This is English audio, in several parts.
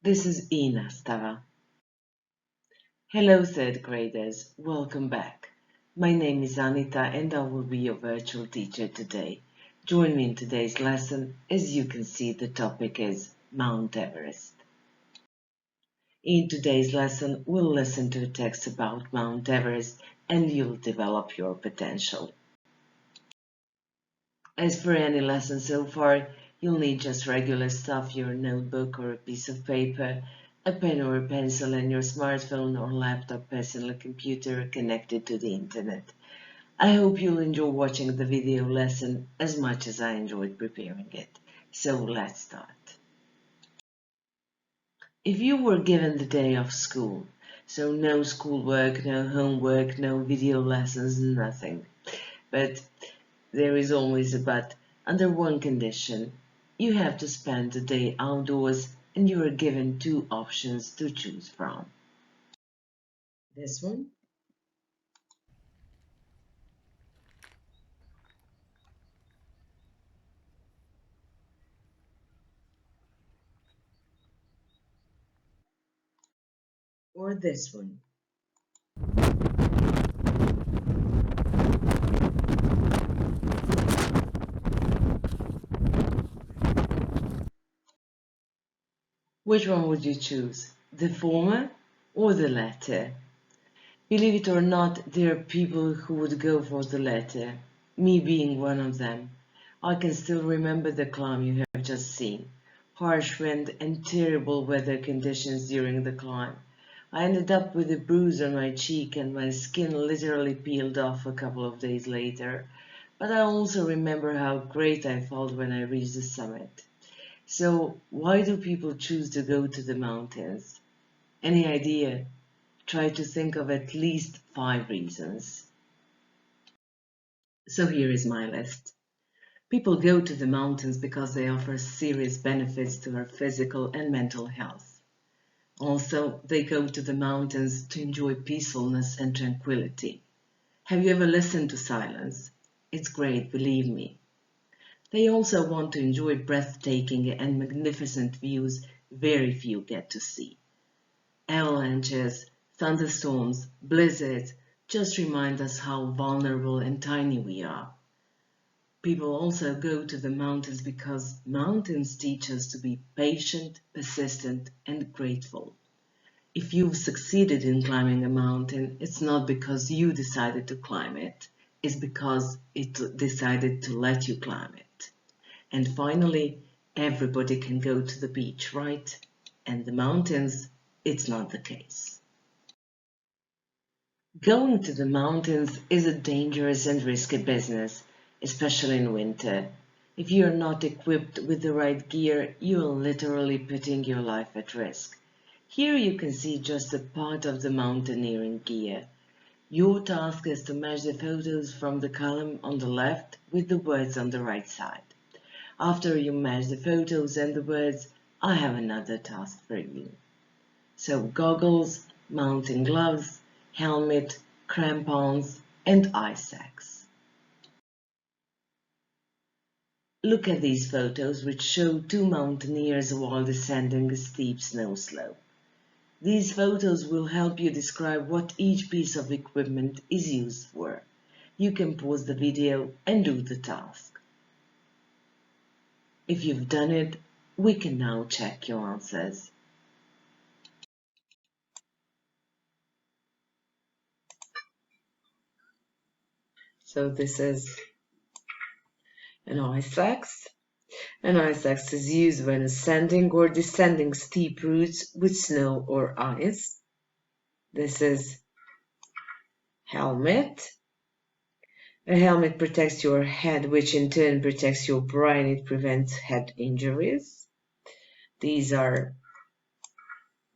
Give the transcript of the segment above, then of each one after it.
This is i-nastava. Hello third graders, welcome back. My name is Anita and I will be your virtual teacher today. Join me in today's lesson. As you can see, the topic is Mount Everest. In today's lesson, we'll listen to a text about Mount Everest and you'll develop your potential. As for any lesson so far, you'll need just regular stuff, your notebook or a piece of paper, a pen or a pencil, and your smartphone or laptop, personal computer connected to the internet. I hope you'll enjoy watching the video lesson as much as I enjoyed preparing it. So let's start. If you were given the day of school, so no schoolwork, no homework, no video lessons, nothing. But there is always a but. Under one condition, you have to spend the day outdoors and you are given two options to choose from. This one or this one. Which one would you choose? The former or the latter? Believe it or not, there are people who would go for the latter, me being one of them. I can still remember the climb you have just seen. Harsh wind and terrible weather conditions during the climb. I ended up with a bruise on my cheek and my skin literally peeled off a couple of days later. But I also remember how great I felt when I reached the summit. So why do people choose to go to the mountains? Any idea? Try to think of at least 5 reasons. So here is my list. People go to the mountains because they offer serious benefits to our physical and mental health. Also, they go to the mountains to enjoy peacefulness and tranquility. Have you ever listened to silence? It's great, believe me. They also want to enjoy breathtaking and magnificent views very few get to see. Avalanches, thunderstorms, blizzards just remind us how vulnerable and tiny we are. People also go to the mountains because mountains teach us to be patient, persistent, and grateful. If you've succeeded in climbing a mountain, it's not because you decided to climb it, it's because it decided to let you climb it. And finally, everybody can go to the beach, right? And the mountains, it's not the case. Going to the mountains is a dangerous and risky business, especially in winter. If you are not equipped with the right gear, you are literally putting your life at risk. Here you can see just a part of the mountaineering gear. Your task is to match the photos from the column on the left with the words on the right side. After you match the photos and the words, I have another task for you. So goggles, mountain gloves, helmet, crampons, and eye sacks. Look at these photos which show two mountaineers while descending a steep snow slope. These photos will help you describe what each piece of equipment is used for. You can pause the video and do the task. If you've done it, we can now check your answers. So this is an ice axe. An ice axe is used when ascending or descending steep routes with snow or ice. This is helmet. A helmet protects your head, which in turn protects your brain. It prevents head injuries. These are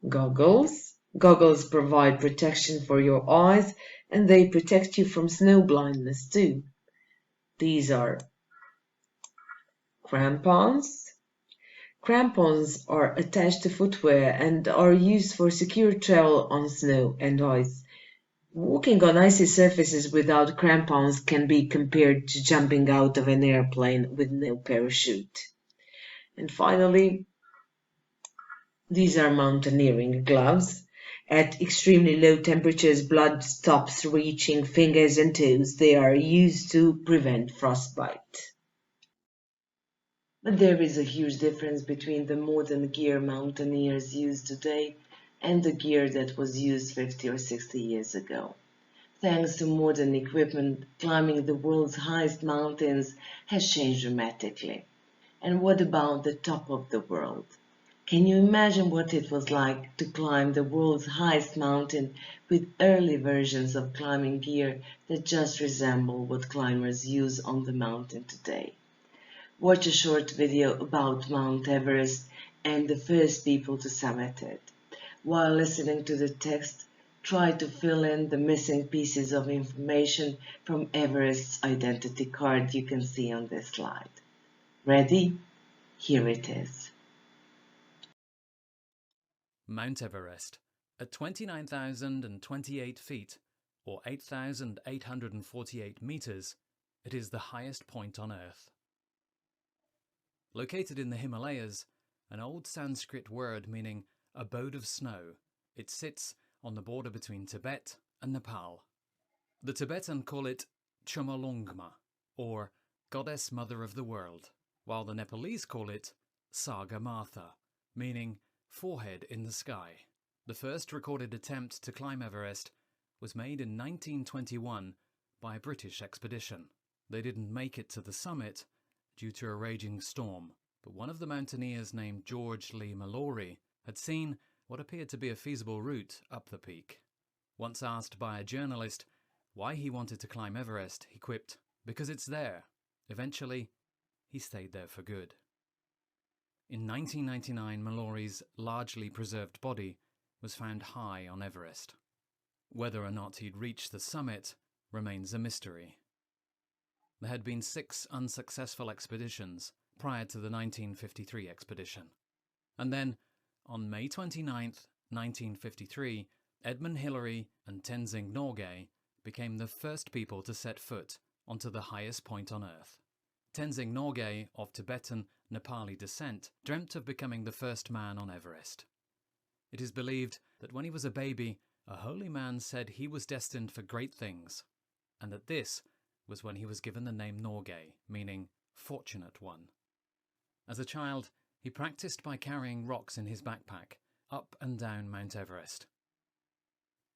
goggles. Goggles provide protection for your eyes and they protect you from snow blindness too. These are crampons. Crampons are attached to footwear and are used for secure travel on snow and ice. Walking on icy surfaces without crampons can be compared to jumping out of an airplane with no parachute. And finally, These are mountaineering gloves. At extremely low temperatures, blood stops reaching fingers and toes. They are used to prevent frostbite. But there is a huge difference between the modern gear mountaineers use today and the gear that was used 50 or 60 years ago. Thanks to modern equipment, climbing the world's highest mountains has changed dramatically. And what about the top of the world? Can you imagine what it was like to climb the world's highest mountain with early versions of climbing gear that just resemble what climbers use on the mountain today? Watch a short video about Mount Everest and the first people to summit it. While listening to the text, try to fill in the missing pieces of information from Everest's identity card you can see on this slide. Ready? Here it is. Mount Everest, at 29,028 feet, or 8,848 meters, it is the highest point on Earth. Located in the Himalayas, an old Sanskrit word meaning abode of snow, it sits on the border between Tibet and Nepal. The Tibetan call it Chomolungma, or Goddess Mother of the World, while the Nepalese call it Sagarmatha, meaning forehead in the sky. The first recorded attempt to climb Everest was made in 1921 by a British expedition. They didn't make it to the summit due to a raging storm, but one of the mountaineers named George Lee Mallory had seen what appeared to be a feasible route up the peak. Once asked by a journalist why he wanted to climb Everest, he quipped, "Because it's there." Eventually, he stayed there for good. In 1999, Mallory's largely preserved body was found high on Everest. Whether or not he'd reached the summit remains a mystery. There had been 6 unsuccessful expeditions prior to the 1953 expedition. And then, on May 29, 1953, Edmund Hillary and Tenzing Norgay became the first people to set foot onto the highest point on Earth. Tenzing Norgay, of Tibetan Nepali descent, dreamt of becoming the first man on Everest. It is believed that when he was a baby, a holy man said he was destined for great things, and that this was when he was given the name Norgay, meaning fortunate one. As a child, he practiced by carrying rocks in his backpack up and down Mount Everest.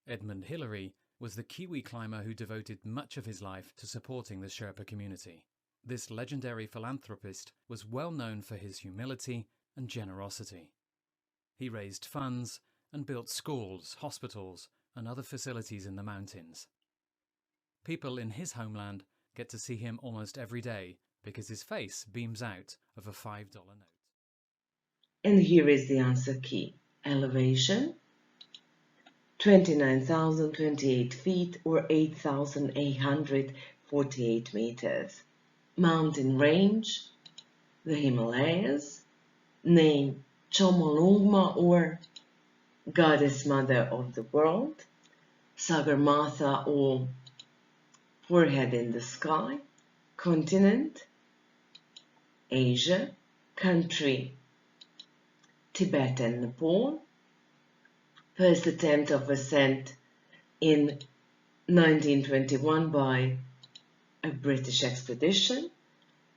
Edmund Hillary was the Kiwi climber who devoted much of his life to supporting the Sherpa community. This legendary philanthropist was well known for his humility and generosity. He raised funds and built schools, hospitals, and other facilities in the mountains. People in his homeland get to see him almost every day because his face beams out of a $5 note. And here is the answer key. Elevation, 29,028 feet or 8,848 meters. Mountain range, the Himalayas. Name, Chomolungma or Goddess Mother of the World. Sagarmatha or forehead in the sky. Continent, Asia. Country, Tibet and Nepal. First attempt of ascent in 1921 by a British expedition.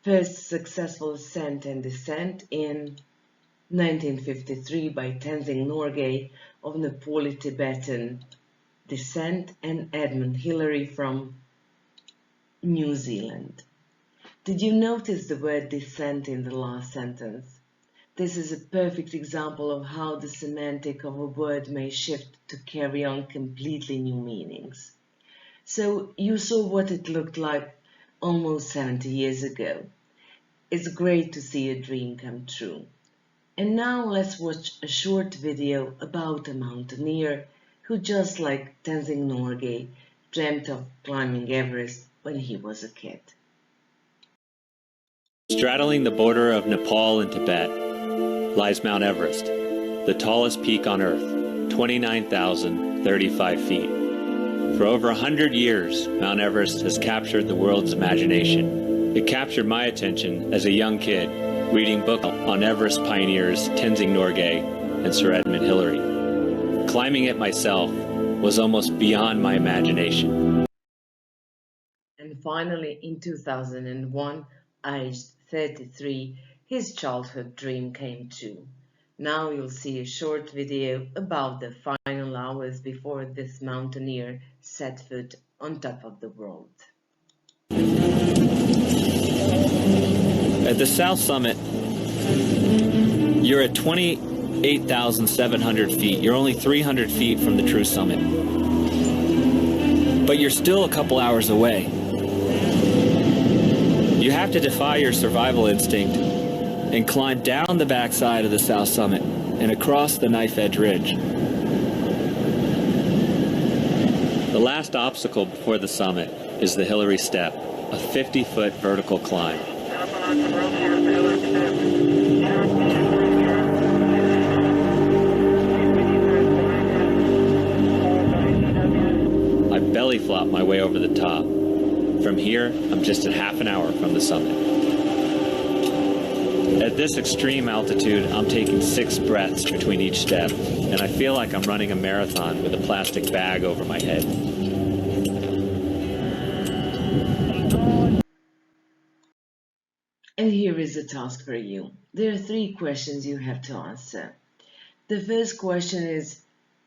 First successful ascent and descent in 1953 by Tenzing Norgay of Nepali-Tibetan descent and Edmund Hillary from New Zealand. Did you notice the word descent in the last sentence? This is a perfect example of how the semantic of a word may shift to carry on completely new meanings. So you saw what it looked like almost 70 years ago. It's great to see a dream come true. And now let's watch a short video about a mountaineer who, just like Tenzing Norgay, dreamt of climbing Everest when he was a kid. Straddling the border of Nepal and Tibet lies Mount Everest, the tallest peak on Earth, 29,035 feet. For over 100 years, Mount Everest has captured the world's imagination. It captured my attention as a young kid, reading books on Everest pioneers Tenzing Norgay and Sir Edmund Hillary. Climbing it myself was almost beyond my imagination. And finally, in 2001, aged 33, his childhood dream came true. Now you'll see a short video about the final hours before this mountaineer set foot on top of the world. At the south summit, you're at 28,700 feet. You're only 300 feet from the true summit. But you're still a couple hours away. You have to defy your survival instinct and climb down the backside of the south summit and across the knife edge ridge. The last obstacle before the summit is the Hillary Step, a 50-foot vertical climb. I belly flop my way over the top. From here, I'm just at half an hour from the summit. At this extreme altitude, I'm taking 6 breaths between each step, and I feel like I'm running a marathon with a plastic bag over my head. And here is a task for you. There are 3 questions you have to answer. The first question is,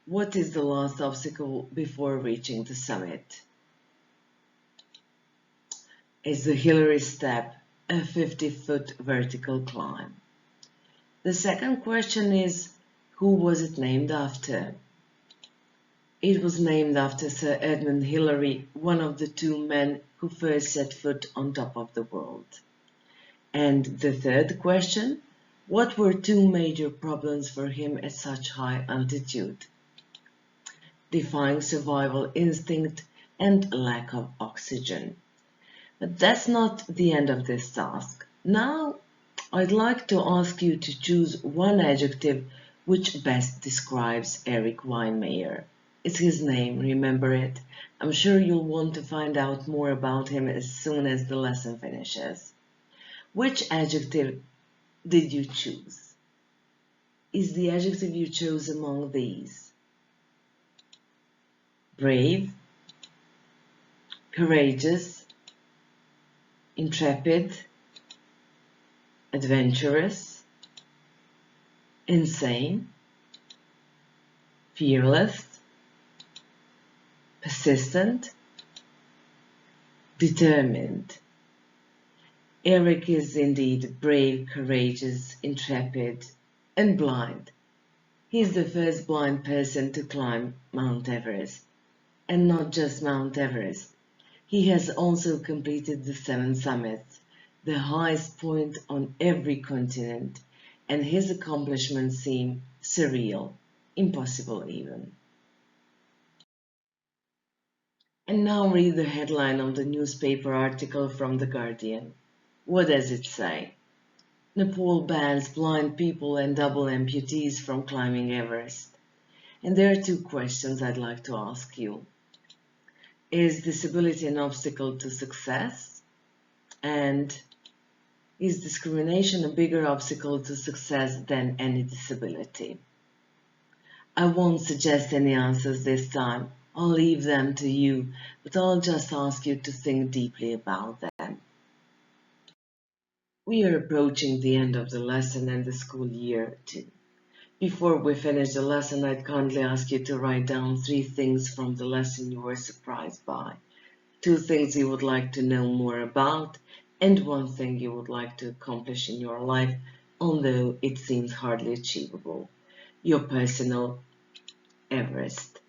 what is the last obstacle before reaching the summit? Is the Hillary Step a 50-foot vertical climb? The second question is, who was it named after? It was named after Sir Edmund Hillary, one of the 2 men who first set foot on top of the world. And the third question, what were 2 major problems for him at such high altitude? Defying survival instinct and lack of oxygen. But that's not the end of this task. Now, I'd like to ask you to choose one adjective which best describes Erik Weihenmayer. It's his name, remember it? I'm sure you'll want to find out more about him as soon as the lesson finishes. Which adjective did you choose? Is the adjective you chose among these? Brave, courageous, intrepid, adventurous, insane, fearless, persistent, determined. Erik is indeed brave, courageous, intrepid, and blind. He is the first blind person to climb Mount Everest. And not just Mount Everest. He has also completed the 7 summits, the highest point on every continent, and his accomplishments seem surreal, impossible even. And now read the headline of the newspaper article from The Guardian. What does it say? Nepal bans blind people and double amputees from climbing Everest. And there are 2 questions I'd like to ask you. Is disability an obstacle to success? And is discrimination a bigger obstacle to success than any disability? I won't suggest any answers this time. I'll leave them to you, but I'll just ask you to think deeply about them. We are approaching the end of the lesson and the school year too. Before we finish the lesson, I'd kindly ask you to write down 3 things from the lesson you were surprised by, 2 things you would like to know more about, and 1 thing you would like to accomplish in your life, although it seems hardly achievable. Your personal Everest.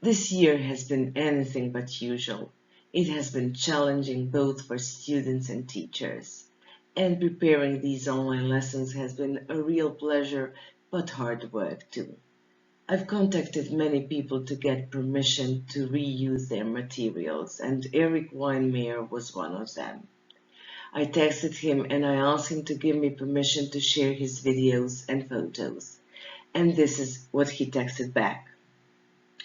This year has been anything but usual. It has been challenging both for students and teachers. And preparing these online lessons has been a real pleasure, but hard work too. I've contacted many people to get permission to reuse their materials, and Erik Weihenmayer was one of them. I texted him and I asked him to give me permission to share his videos and photos. And this is what he texted back.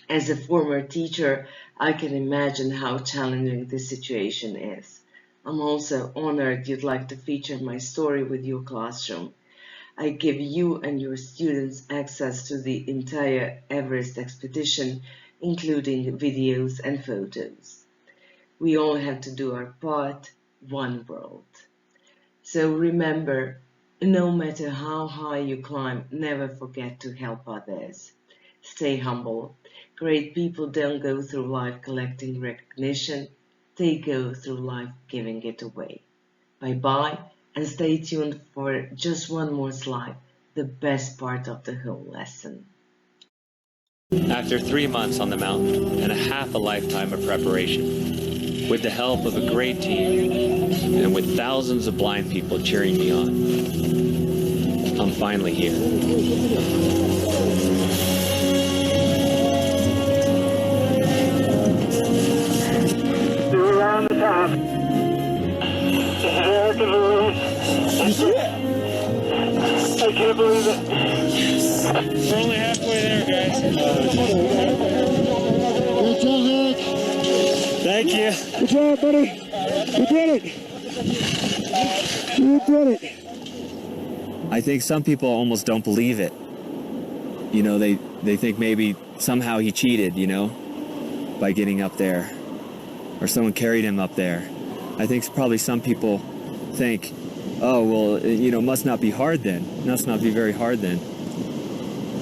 As a former teacher, I can imagine how challenging this situation is. I'm also honored you'd like to feature my story with your classroom. I give you and your students access to the entire Everest expedition, including videos and photos. We all have to do our part, one world. So remember, no matter how high you climb, never forget to help others. Stay humble. Great people don't go through life collecting recognition, they go through life giving it away. Bye-bye, and stay tuned for just one more slide, the best part of the whole lesson. After 3 months on the mountain and a half a lifetime of preparation, with the help of a great team and with thousands of blind people cheering me on, I'm finally here. You're around the top. I can't believe it. We're only halfway there, guys. Good job, Nick. Thank you. Good job, buddy. You did it. You did it. I think some people almost don't believe it. You know, they think maybe somehow he cheated, you know, by getting up there. Or someone carried him up there. I think probably some people think, oh, well, you know, must not be hard then. Must not be very hard then.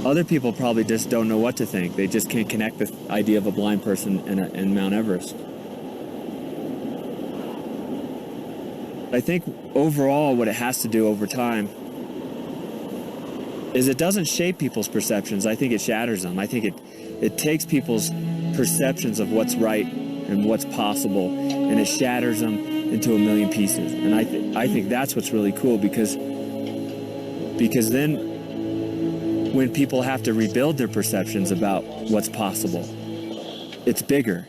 Other people probably just don't know what to think. They just can't connect the idea of a blind person and Mount Everest. I think overall what it has to do over time is it doesn't shape people's perceptions. I think it shatters them. I think it takes people's perceptions of what's right and what's possible, and it shatters them into a million pieces. And I think that's what's really cool, because then when people have to rebuild their perceptions about what's possible, it's bigger.